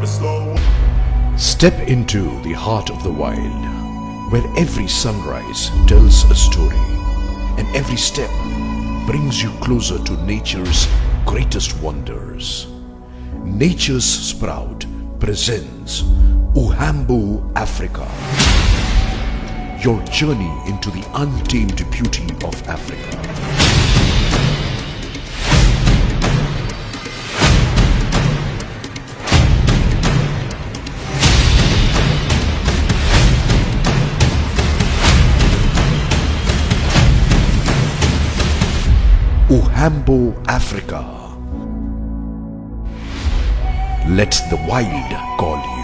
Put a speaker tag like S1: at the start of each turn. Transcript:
S1: slow.
S2: Step into the heart of the wild, where every sunrise tells a story, and every step brings you closer to nature's greatest wonders. Nature's Sprout presents UHAMBO Africa, your journey into the untamed beauty of Africa. UHAMBO Africa. Let the wild call you.